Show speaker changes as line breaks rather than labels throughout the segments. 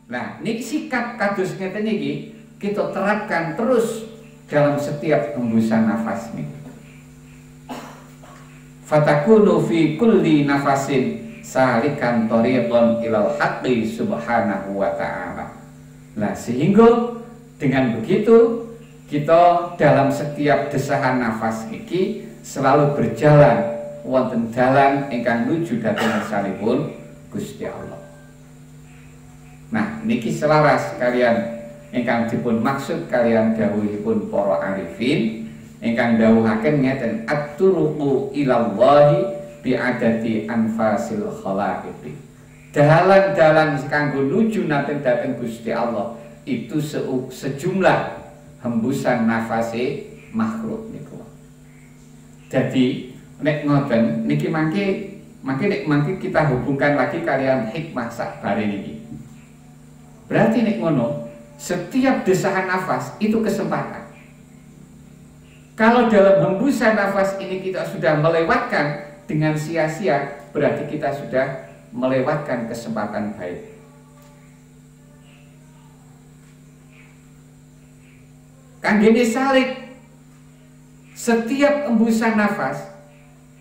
Nah, niki sikap kados ngeten niki kita terapkan terus dalam setiap hembusan nafas niki. Fatakunu fi kulli nafasin salikan thariqan ilal haqqi subhanahu wa ta'ala. Nah, sehingga dengan begitu kita dalam setiap desahan nafas niki selalu berjalan wonten dalan ingkang nuju dhateng asalipun Gusti Allah. Nah, niki selaras kalian ingkang dipun maksud kalian dawuhipun para arifin ingkang dawuhaken ngeten at-turuqu ilallahi bi adati anfasil khalaiqi. Dalan-dalan kanggo nuju dhateng Gusti Allah itu sejumlah hembusan nafase makhluk niku. Jadi nek ngoten niki mangke nek kita hubungkan lagi kalian hikmah sakbare niki. Berarti nek ngono, setiap desahan nafas itu kesempatan. Kalau dalam hembusan nafas ini kita sudah melewatkan dengan sia-sia, berarti kita sudah melewatkan kesempatan baik. Kanggene salik, setiap hembusan nafas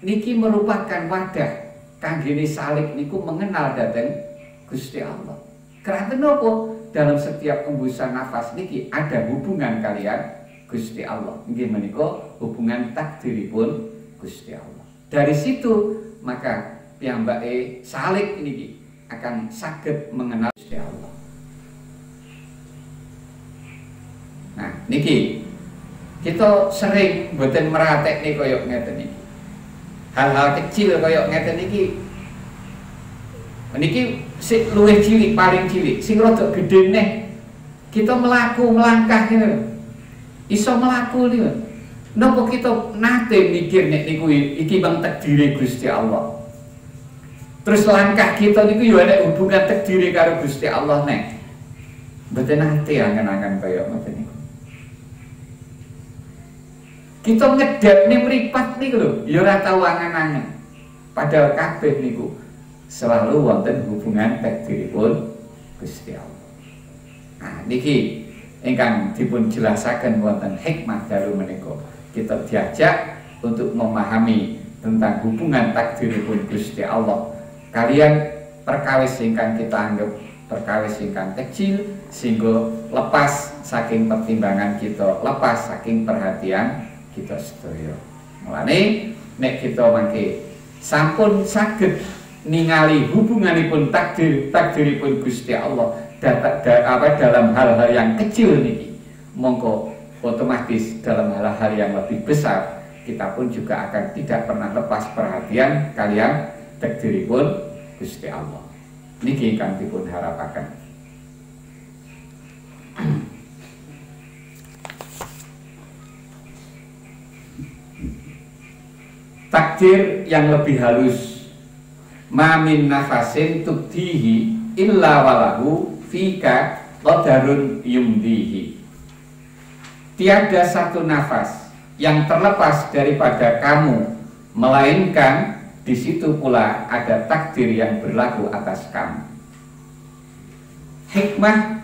niki merupakan wadah kanggene salik niku mengenal dhateng Gusti Allah. Karena nopo dalam setiap hembusan nafas niki ada hubungan kalian Gusti Allah. Nggih menika hubungan takdiripun Gusti Allah. Dari situ maka piyambake salik niki akan saged mengenal Gusti Allah. Nah, niki kita sering mboten meratekne kaya ngeten niki. Hal-hal kecil kaya ngeten niki niki sing luwih cilik, paling cilik, sing rada gedhe neh kita melangkah ngene. Iso mlaku niku. Napa kita nate mikir nek niku iki bang takdire Gusti Allah. Terus langkah kita niku yo ana hubungan takdire karo Gusti Allah nek. Mboten nate angen-angen kaya ngoten niku. Kita ngedapne mripat niku lho, ya ora tau angen-angen. Padahal kabeh niku selalu wonten hubungan takdiripun Gusti Allah. Nah, niki ingkang dipun jelasaken wonten hikmah dalu menika. Kita diajak untuk memahami tentang hubungan takdiripun Gusti Allah. Kalian perkawis ingkang kita anggap perkawis ingkang kecil sehingga lepas saking pertimbangan kita, lepas saking perhatian kita sedaya. Mulane nek kita mangke sampun saged ningali hubunganipun takdiripun Gusti Allah dalam hal-hal yang kecil niki, mongko otomatis dalam hal-hal yang lebih besar kita pun juga akan tidak pernah lepas perhatian kalian takdiripun Gusti Allah. Niki ingkang dipun harapaken. Takdir yang lebih halus. Ma min nafasin tubdihi illa walahu fika qadarun yumdihi. Tiada satu nafas yang terlepas daripada kamu, melainkan di situ pula ada takdir yang berlaku atas kamu. Hikmah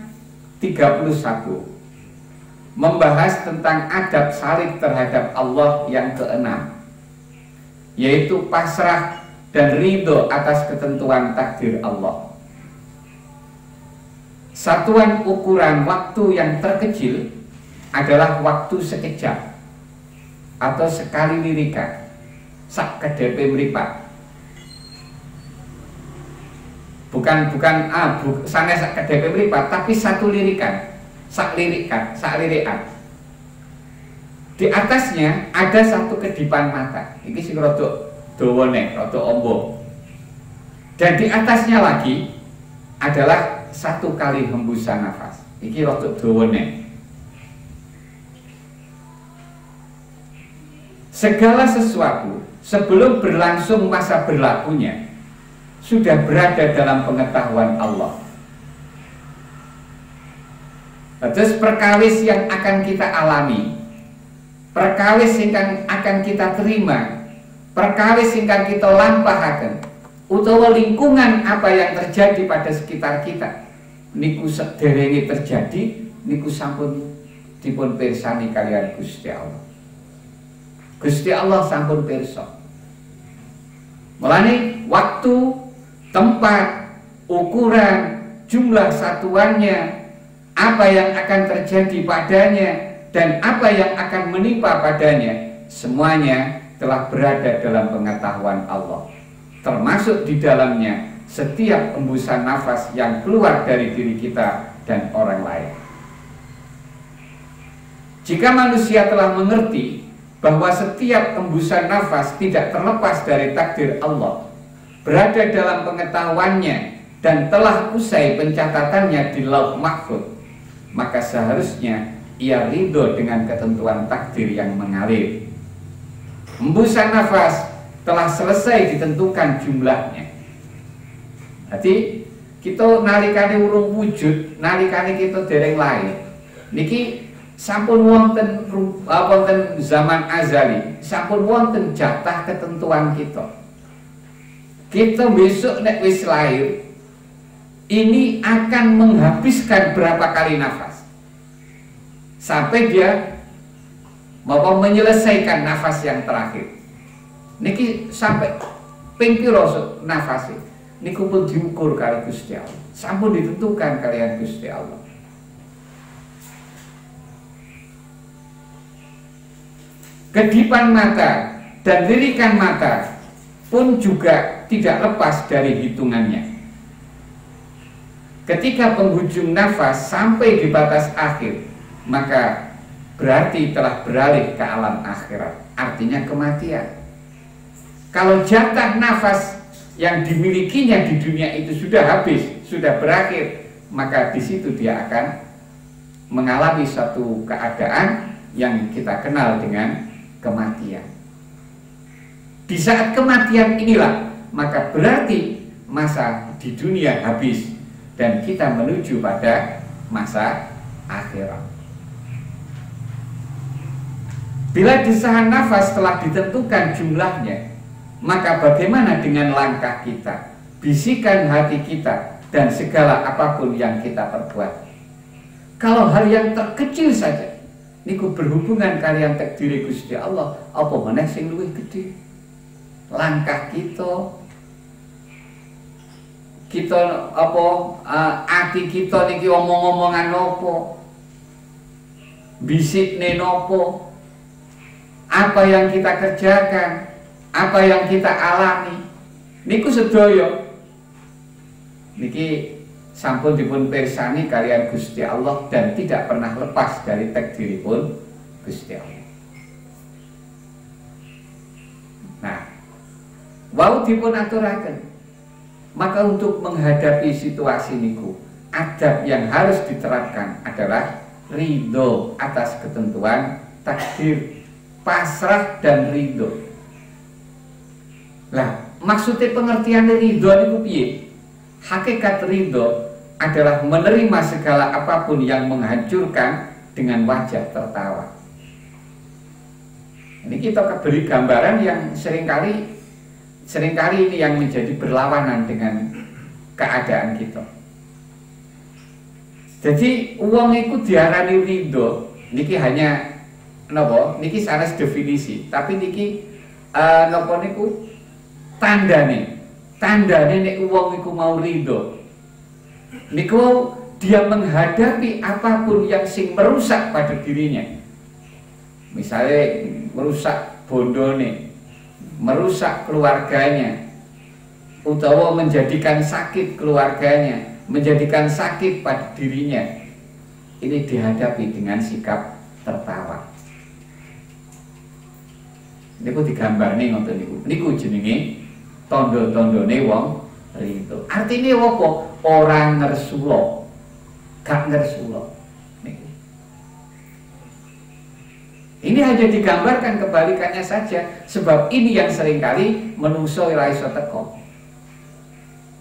31 membahas tentang adab salik terhadap Allah yang keenam, yaitu pasrah dan ridho atas ketentuan takdir Allah. Satuan ukuran waktu yang terkecil adalah waktu sekejap atau sekali lirikan, sak kedepe mripat. Bukan sanes sak kedepe mripat, tapi satu lirikan, sak lirikan. Di atasnya ada satu kedipan mata. Ini sing rada dawane, rada amba. Dan di atasnya lagi adalah satu kali hembusan nafas. Iki rada dawane. segala sesuatu sebelum berlangsung masa berlakunya sudah berada dalam pengetahuan Allah. Terus perkawis yang akan kita alami, perkawis yang akan kita terima, perkawis yang akan kita lampahaken, utawa lingkungan apa yang terjadi pada sekitar kita, niku sederenge terjadi, niku sampun dipun pirsani kalian Gusti Allah. Gusti Allah sampun pirsa. Mulane waktu, tempat, ukuran, jumlah satuannya, apa yang akan terjadi padanya dan apa yang akan menimpa padanya, semuanya telah berada dalam pengetahuan Allah. Termasuk di dalamnya setiap embusan nafas yang keluar dari diri kita dan orang lain. Jika manusia telah mengerti bahwa setiap embusan nafas tidak terlepas dari takdir Allah, berada dalam pengetahuannya dan telah usai pencatatannya di Lauh Mahfuz, maka seharusnya ia ridho dengan ketentuan takdir yang mengalir. Embusan nafas telah selesai ditentukan jumlahnya. Jadi kita nalikane urung wujud, nalikane kita dereng lahir, niki sampun wonten zaman azali, sampun wonten jatah ketentuan kita. Kita besok nek wis lahir ini akan menghabiskan berapa kali nafas sampai dia mau menyelesaikan nafas yang terakhir. Niki sampai ping pira nafas niku pun diukur kali Gusti Allah, sampun ditentukan kalian Gusti Allah. Kedipan mata dan lirikan mata pun juga tidak lepas dari hitungannya. Ketika penghujung nafas sampai di batas akhir, maka berarti telah beralih ke alam akhirat, artinya kematian. Kalau jatah nafas yang dimilikinya di dunia itu sudah habis, sudah berakhir, maka di situ dia akan mengalami satu keadaan yang kita kenal dengan kematian. Di saat kematian inilah maka berarti masa di dunia habis dan kita menuju pada masa akhirat. Bila desahan nafas telah ditentukan jumlahnya, maka bagaimana dengan langkah kita, bisikan hati kita, dan segala apapun yang kita perbuat? Kalau hal yang terkecil saja niku berhubungan kalian takdir Gusti Allah, apa meneh sing luwih gede? Langkah kita apa ati kita niki omong-omongan nopo, bisikne nopo, apa yang kita kerjakan, apa yang kita alami, niku sedaya niki sampun dipun pirsani kalian Gusti Allah dan tidak pernah lepas dari takdiripun Gusti Allah. Nah, wau dipun aturaken. Maka untuk menghadapi situasi niku, adab yang harus diterapkan adalah ridho atas ketentuan takdir, pasrah dan ridho. Lah, maksudnya pengertian ridho niku piye? Hakikat ridho adalah menerima segala apapun yang menghancurkan dengan wajah tertawa. Ini kita beri gambaran yang seringkali ini yang menjadi berlawanan dengan keadaan kita. Jadi uang itu diarani ridho, niki hanya nopo, niki sanes definisi, tapi niki nopo niku tandane nek uang itu mau ridho, niku dia menghadapi apapun yang sing merusak pada dirinya. Misalnya merusak bondone, merusak keluarganya, utawa menjadikan sakit keluarganya, menjadikan sakit pada dirinya. Ini dihadapi dengan sikap tertawa. Niku digambarne ngoten niku. Niku jenenge tondo-tondone wong ridho. Artine apa? Orang ngersula, gak ngersula. Ini Ini hanya digambarkan kebalikannya saja, sebab ini yang seringkali menungso ora iso teko.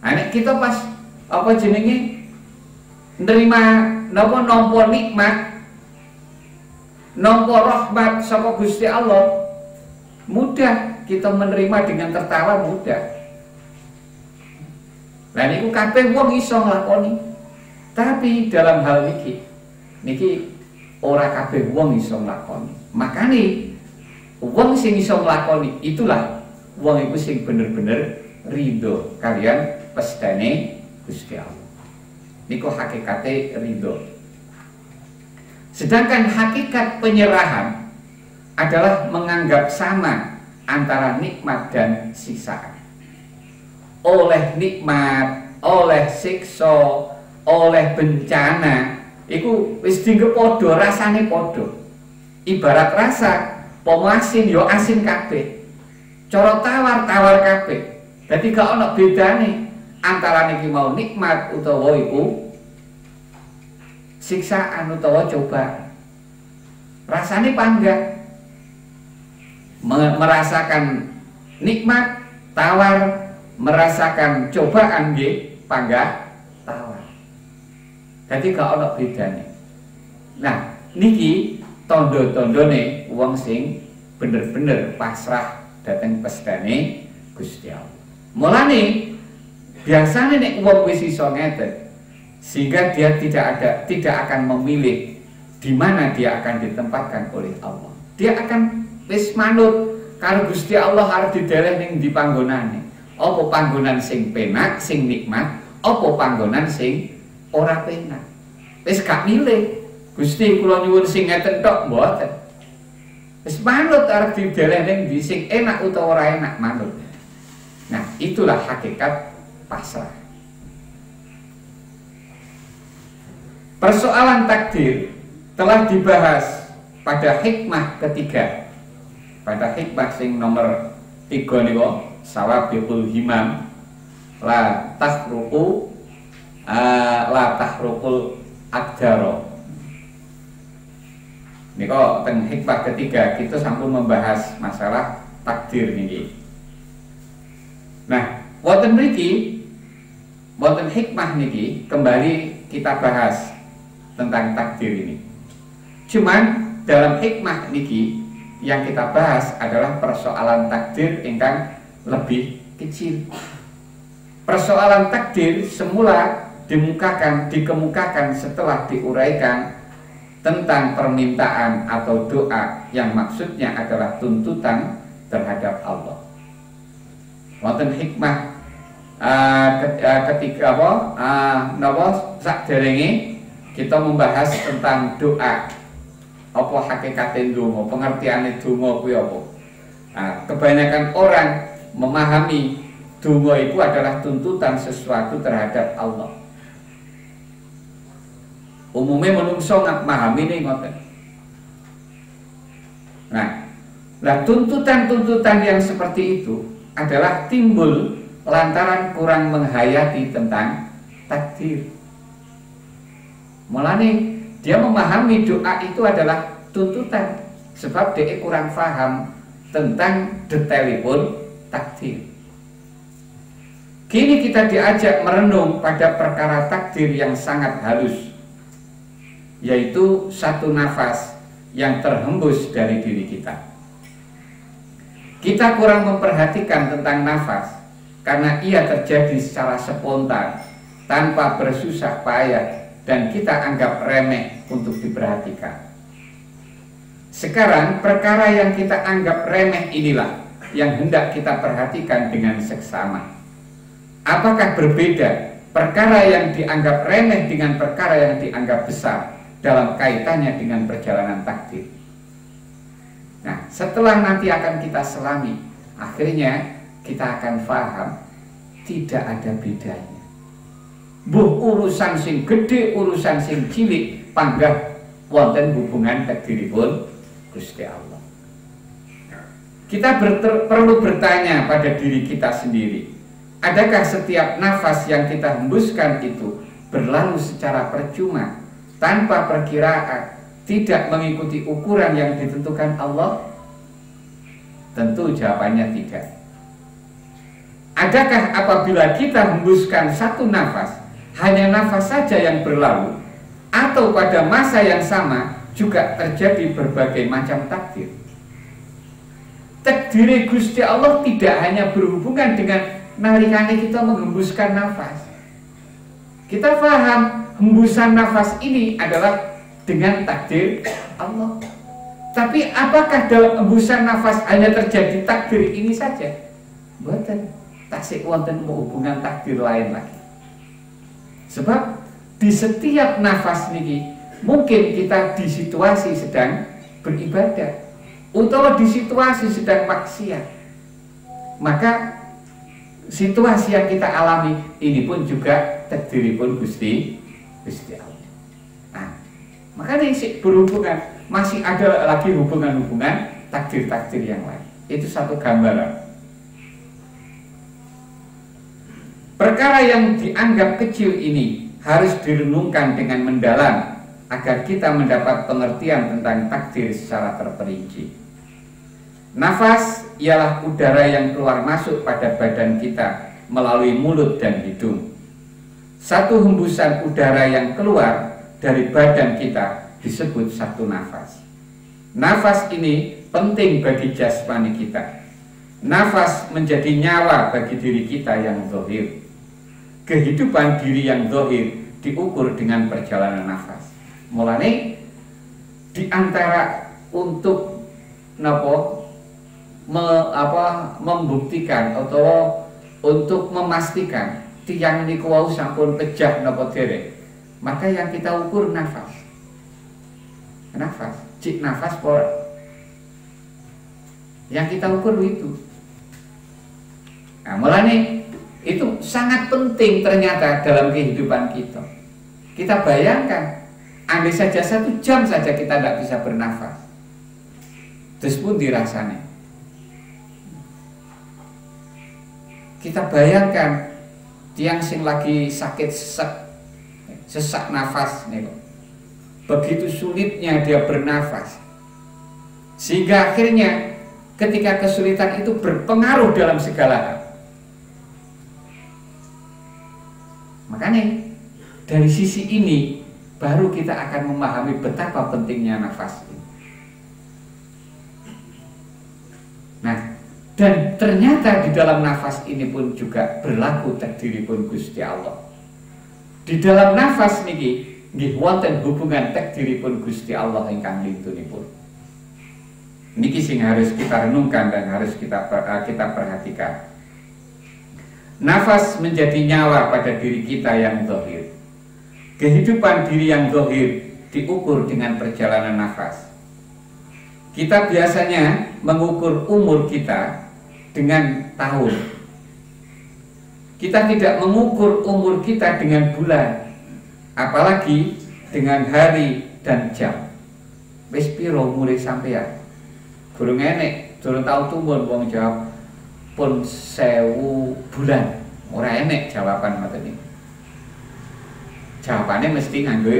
Nek kita pas apa jenenge nerima napa nampa nikmat, nampa rahmat saka Gusti Allah, mudah kita menerima dengan tertawa, mudah. Lah niku kabeh wong iso nglakoni. Tapi dalam hal niki ora kabeh wong iso nglakoni. Makane wong sing iso nglakoni itulah wong iku sing bener-bener ridho kalian pestane Gusti Allah. Niku hakikate ridho. Sedangkan hakikat penyerahan adalah menganggap sama antara nikmat dan siksaan. Oleh nikmat, oleh siksa, oleh bencana, iku wis dianggep padha, rasane padha. Ibarat rasa, pomo asin yo asin kabeh. Cara tawar kabeh. Dadi gak ana bedane antara niki mau nikmat utawa iku siksaan utawa cobaan. Rasane panggah. Merasakan nikmat tawar, merasakan cobaan nggih panggah tawar. Dadi gak ana bedane. Nah, niki tondo-tondone wong sing bener-bener pasrah dhateng pestane Gusti Allah. Mulane biasanya nek wong wis iso ngeten, sehingga dia tidak akan memilih di mana dia akan ditempatkan oleh Allah. Dia akan wis manut karo Gusti Allah arep dideleh ning ndi panggonane. Apa panggonan sing penak, sing nikmat, apa panggonan sing ora penak. Wis gak milih. Gusti kula nyuwun sing ngeten tok mboten. Wis manut arep dideleh ning ndi sing enak utawa ora enak manut. Nah, itulah hakikat pasrah. Persoalan takdir telah dibahas pada hikmah ketiga. Pada hikmah sing nomor 3 niku sawabiqul himam la tahrukul aqdaro. Niko teng hikmah ketiga kita sampun membahas masalah takdir niki. Nah, wonten mriki wonten hikmah niki kembali kita bahas tentang takdir ini. Cuman dalam hikmah niki yang kita bahas adalah persoalan takdir ingkang lebih kecil. Persoalan takdir semula dikemukakan setelah diuraikan tentang permintaan atau doa yang maksudnya adalah tuntutan terhadap Allah. Wonten hikmah ketika sakderenge kita membahas tentang doa. Apa hakikate donga, pengertiane donga kuwi apa? Nah, kebanyakan orang memahami donga itu adalah tuntutan sesuatu terhadap Allah. Umumnya menungso memahami ini ngoten. Nah, tuntutan-tuntutan yang seperti itu adalah timbul lantaran kurang menghayati tentang takdir. Mulane dia memahami doa itu adalah tuntutan sebab dia kurang paham tentang detailipun takdir. Kini kita diajak merenung pada perkara takdir yang sangat halus, yaitu satu nafas yang terhembus dari diri kita. Kita kurang memperhatikan tentang nafas karena ia terjadi secara spontan, tanpa bersusah payah, dan kita anggap remeh untuk diperhatikan. Sekarang perkara yang kita anggap remeh inilah yang hendak kita perhatikan dengan seksama. Apakah berbeda perkara yang dianggap remeh dengan perkara yang dianggap besar dalam kaitannya dengan perjalanan takdir? Nah, setelah nanti akan kita selami, akhirnya kita akan paham tidak ada bedanya. Buh urusan sing gede, urusan sing cilik, panggah wonten hubungan takdiripun Gusti Allah. Kita perlu bertanya pada diri kita sendiri, adakah setiap nafas yang kita hembuskan itu berlalu secara percuma, tanpa perkiraan, tidak mengikuti ukuran yang ditentukan Allah? Tentu jawabannya tidak. Adakah apabila kita hembuskan satu nafas, hanya nafas saja yang berlalu, atau pada masa yang sama juga terjadi berbagai macam takdir? Takdir Gusti Allah tidak hanya berhubungan dengan nalikane kita menghembuskan nafas. Kita paham hembusan nafas ini adalah dengan takdir Allah. Tapi apakah dalam hembusan nafas hanya terjadi takdir ini saja? Mboten, tasik wonten hubungan takdir lain lagi. Sebab di setiap nafas niki mungkin kita di situasi sedang beribadah, utawa di situasi sedang maksiat. Maka situasi yang kita alami ini pun juga takdiripun Gusti Allah. Nah, makanya berhubungan, masih ada lagi hubungan-hubungan takdir-takdir yang lain. Itu satu gambaran. Perkara yang dianggap kecil ini harus direnungkan dengan mendalam agar kita mendapat pengertian tentang takdir secara terperinci. Nafas ialah udara yang keluar masuk pada badan kita melalui mulut dan hidung. Satu hembusan udara yang keluar dari badan kita disebut satu nafas. Nafas ini penting bagi jasmani kita. Nafas menjadi nyawa bagi diri kita yang zahir. Kehidupan diri yang zahir diukur dengan perjalanan nafas. Mulane di antara untuk membuktikan atau untuk memastikan tiang niku wau sampun pejah napa derek, maka yang kita ukur nafas. Nafas, cik nafas por. Yang kita ukur itu. Nah, mulane itu sangat penting ternyata dalam kehidupan kita. Kita bayangkan, andai saja 1 jam saja kita tidak bisa bernafas, terus pun dirasanya. Kita bayangkan tiang sing lagi sakit sesak nafas nih, begitu sulitnya dia bernafas, sehingga akhirnya ketika kesulitan itu berpengaruh dalam segala hal. Makanya dari sisi ini baru kita akan memahami betapa pentingnya nafas ini. Nah, dan ternyata di dalam nafas ini pun juga berlaku takdiripun Gusti Allah. Di dalam nafas niki nggih wonten hubungan takdiripun Gusti Allah ingkang lintunipun. Niki sing harus kita renungkan dan harus kita perhatikan. Nafas menjadi nyawa pada diri kita yang zahir. Kehidupan diri yang zahir diukur dengan perjalanan nafas. Kita biasanya mengukur umur kita dengan tahun. Kita tidak mengukur umur kita dengan bulan, apalagi dengan hari dan jam. Wis piro umure sampeyan? Gurung enek, durung tau tumbun wong jawab pun 1000 bulan. Ora enek jawaban ngoten niku. Jawabannya mesti nganggo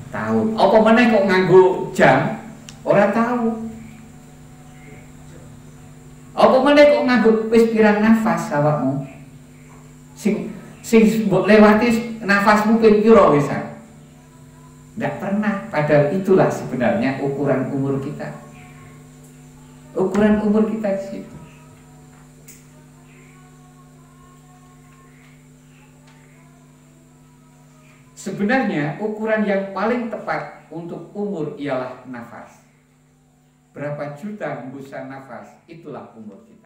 tahun. Apa meneh kok nganggo jam? Ora tahu. Apa meneh kok nganggo wis pirang nafas awakmu? Sing mbok lewati nafasmu ping pira wisan? Nggak pernah, padahal itulah sebenarnya ukuran umur kita. Ukuran umur kita di situ. Sebenarnya ukuran yang paling tepat untuk umur ialah nafas. Berapa juta hembusan nafas, itulah umur kita.